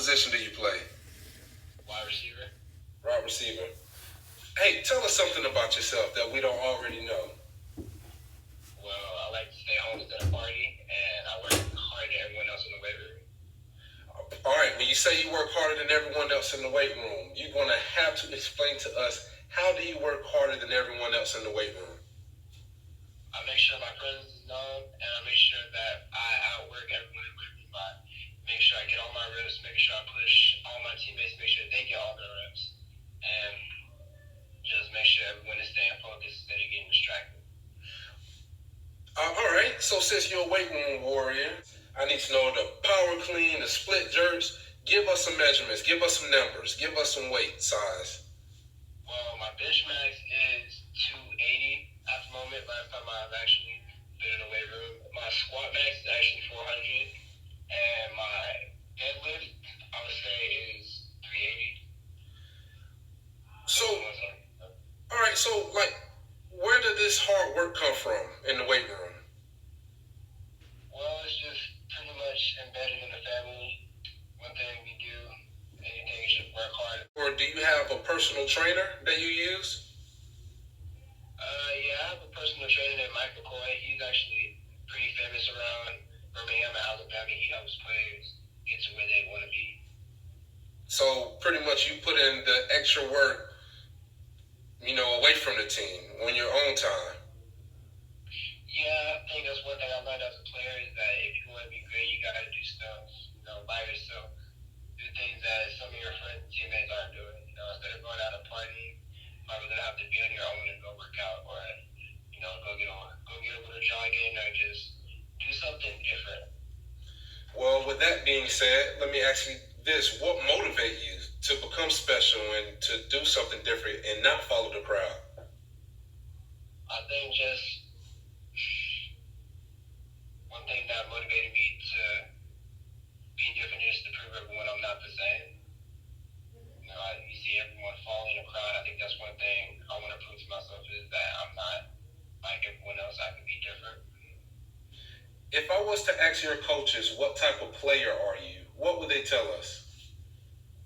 position do you play? Wide receiver. Wide receiver. Hey, tell us something about yourself that we don't already know. Well, I like to stay home instead of party, and I work harder than everyone else in the weight room. All right, when you say you work harder than everyone else in the weight room, you're going to have to explain to us, how do you work harder than everyone else in the weight room? I make sure my presence is known, and I make sure that I outwork everyone in the weight room by making sure I get all my reps, making sure I push all my teammates, make sure they get all their reps, and just make sure everyone is staying focused instead of getting distracted. All right, so since you're a weight room warrior, I need to know the power clean, the split jerks. Give us some measurements, give us some numbers, give us some weight size. Well, my bench max is 280 at the moment. Last time I've actually been in the weight room. My squat max is actually 400, and my deadlift, I would say, is 380. So, all right, so like, where did this hard work come from in the weight room? Well, it's just pretty much embedded in the family. One thing we do, anything you should work hard. Or do you have a personal trainer that you use? Yeah, I have a personal trainer named Michael Coy. He's actually pretty famous around Birmingham and Alabama. He helps players get to where they want to be. So pretty much you put in the extra work, away from the team on your own time. Yeah, I think that's one thing I learned as a player is that if you want to be great, you got to do stuff, by yourself. Do things that some of your friends and teammates aren't doing. Instead of going out and partying, you might really have to be on your own and go work out or, go get a little jogging or just do something different. Well, with that being said, let me ask you this. What motivates you to become special and to do something different and not follow the crowd? I think just one thing that motivated me to be different is to prove everyone I'm not the same. You see everyone falling in a crowd. I think that's one thing I want to prove to myself is that I'm not like everyone else. I can be different. If I was to ask your coaches, what type of player are you? What would they tell us?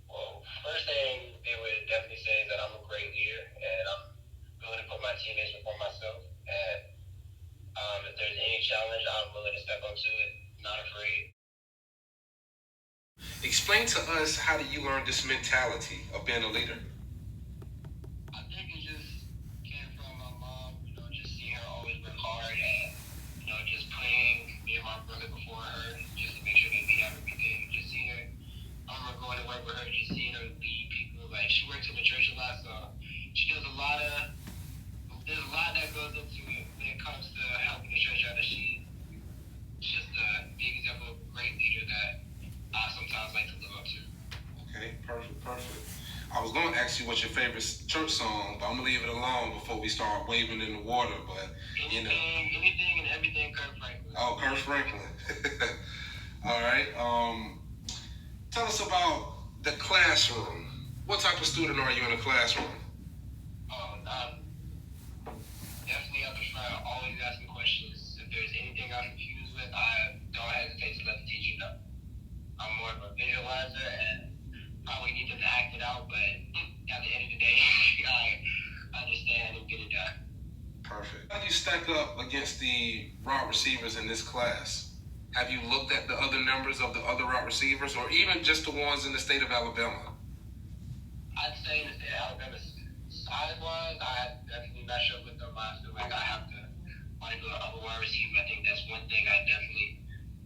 Well, first thing they would definitely say is that I'm a great leader and I'm willing to put my teammates before myself. And if there's any challenge, I'm willing to step up to it, not afraid. Explain to us, how do you learn this mentality of being a leader? I think it just came from my mom, just seeing her always work hard and, just putting me and my brother before her just to make sure that we have everything. Just seeing her, I remember going to work with her, just seeing her lead people. Like, she works in the church a lot, so she does there's a lot that goes into it when it comes to helping the church out. She's just a big example of a great leader that I sometimes like to live up to. Okay, perfect. I was going to ask you what's your favorite church song, but I'm going to leave it alone before we start waving in the water. But, Anything and everything Kirk Franklin. Oh, Kirk Franklin. All right. Tell us about the classroom. What type of student are you in the classroom? Definitely up to try always asking questions. If there's anything I'm confused with, I don't hesitate to let the teacher know. I'm more of a visualizer and probably need them to act it out, but at the end of the day, I understand and get it done. Perfect. How do you stack up against the wide receivers in this class? Have you looked at the other numbers of the other wide receivers or even just the ones in the state of Alabama? I'd say in the state of Alabama, size-wise, I definitely match up with them. I feel like I have to want to go to other wide receiver. I think that's one thing I definitely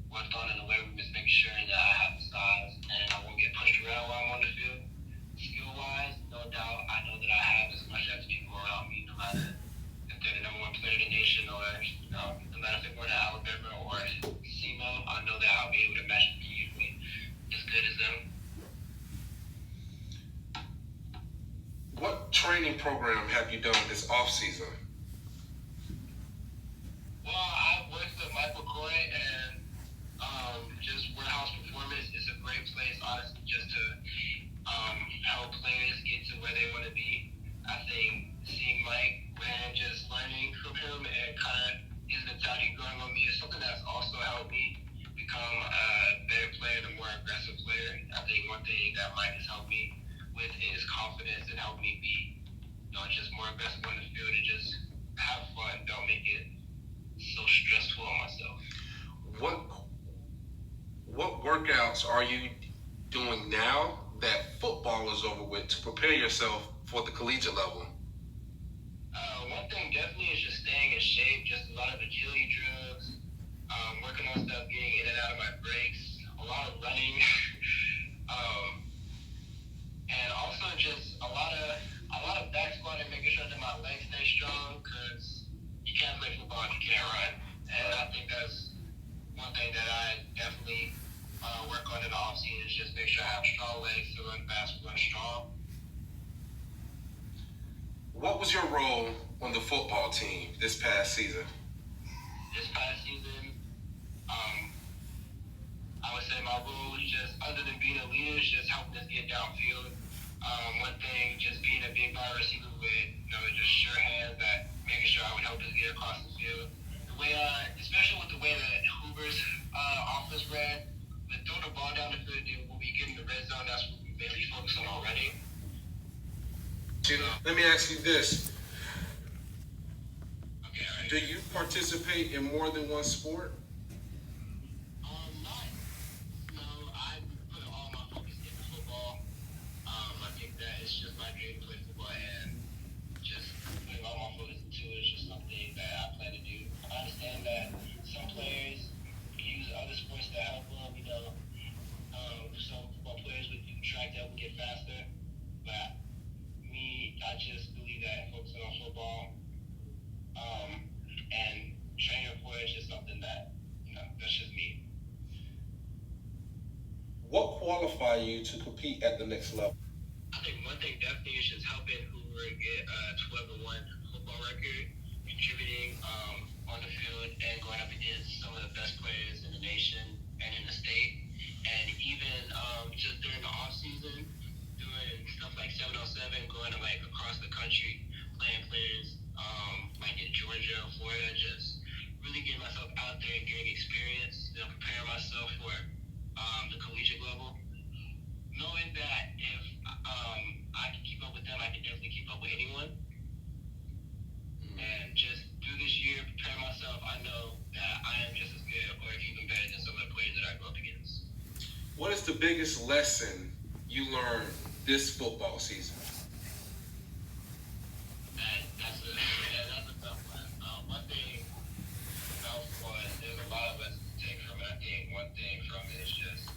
worked on in the weight room is making sure that I have the size and I won't get pushed around while I'm on the field. Skill-wise, no doubt, I know that I have as much as people around me, no matter if they're the number one player in the nation or, no matter if they're going to Alabama or SEMO, I know that I'll be able to match them usually as good as them. What training program have you done this off-season? Well, I've worked with Michael Coy and just Warehouse Performance is a great place, honestly, just to help players get to where they want to be. I think seeing Mike and just learning from him and kind of his mentality growing on me is something that's also helped me become a better player and a more aggressive player. I think one just more invested in the field and just have fun. Don't make it so stressful on myself. What workouts are you doing now that football is over with to prepare yourself for the collegiate level? One thing definitely is just staying in shape, just a lot of agility drills, working on stuff, getting in and out of my breaks, a lot of running, and also just a lot of back squatting, making sure that my legs stay strong, because you can't play football if you can't run. And I think that's one thing that I definitely work on in the offseason, is just make sure I have strong legs to run fast, run strong. What was your role on the football team this past season? This past season, I would say my role was just, other than being a leader, is just helping us get downfield. One thing, just being a big wide receiver with, just sure hands, that making sure I would help us get across the field. The way, especially with the way that Hoover's offense ran, with throwing the ball down the field, when we get in the red zone, that's what we mainly focus on already. Let me ask you this. Okay, all right. Do you participate in more than one sport? I put all my focus into football. I think that it's just my dream to play football, and just putting all my focus into it is just something that I plan to do. I understand that some players use other sports to help them. Some football players would do track to help them get faster, but I just believe that focusing on football and training for it is just something that, that's just me. What qualifies you to compete at the next level? I think one thing definitely is just helping Hoover get a 12-1 football record, contributing on the field and going up against some of the best players in the nation and in the state. And even just during the off-season, doing stuff like 7-on-7, going to across the country, playing players like in Georgia, Florida, just really getting myself out there and getting experience, preparing myself for the collegiate level. Knowing that if I can keep up with them, I can definitely keep up with anyone. And just through this year, preparing myself, I know that I am just as good or even better than some of the players that I go up against. What is the biggest lesson you learned this football season? That's a tough one. One thing about football is there's a lot of lessons to take from it. I think one thing from it is just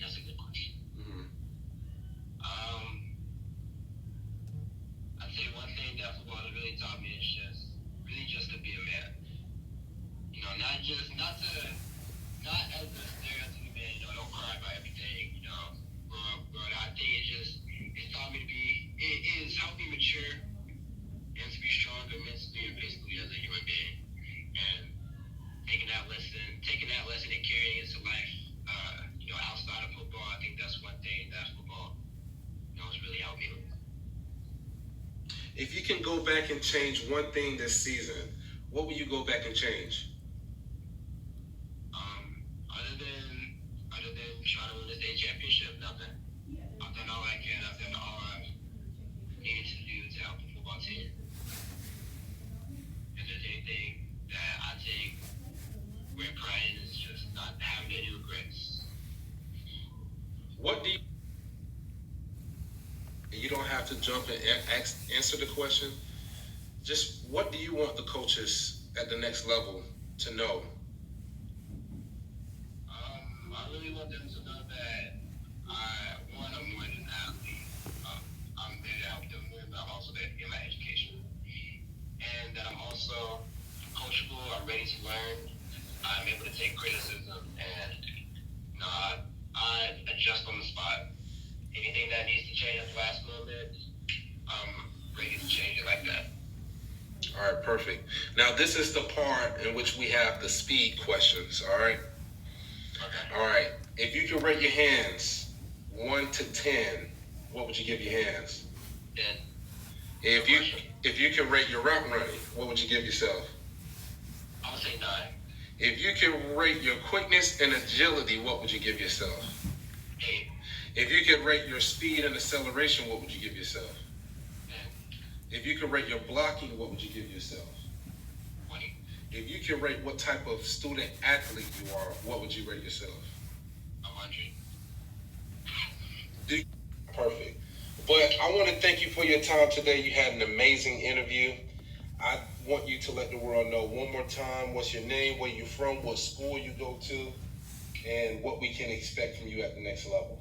that's a good question. Mm-hmm. I'd say one thing that football has really taught me is just to be a man. Not as a stereotype man, don't cry about everything, but I think it's taught me it is helped me mature and to be stronger mentally and physically as a human being. And taking that lesson and carrying it to life, outside of football, I think that's one thing that football, has really helped me with. If you can go back and change one thing this season, what will you go back and change? Other than trying to win the state championship, nothing. I've done all I can. I've done all I needed to do to help the football team. If there's anything that I take great pride in, is just not having any regrets. What do you don't have to jump and answer the question. Just what do you want the coaches at the next level to know? I really want them to know that I'm more than an athlete. I'm there to help them win, but I'm also there to get my education. And that I'm also coachable, I'm ready to learn, I'm able to take criticism, and I adjust on the spot. Anything that needs to change at the last moment, I'm ready to change it like that. All right, perfect. Now, this is the part in which we have the speed questions, all right? Okay. All right. If you could rate your hands 1 to 10, what would you give your hands? 10. If you could rate your route running, what would you give yourself? I would say 9. If you could rate your quickness and agility, what would you give yourself? 8. If you could rate your speed and acceleration, what would you give yourself? If you could rate your blocking, what would you give yourself? 20. If you could rate what type of student athlete you are, what would you rate yourself? 100. Perfect. But I want to thank you for your time today. You had an amazing interview. I want you to let the world know one more time what's your name, where you're from, what school you go to, and what we can expect from you at the next level.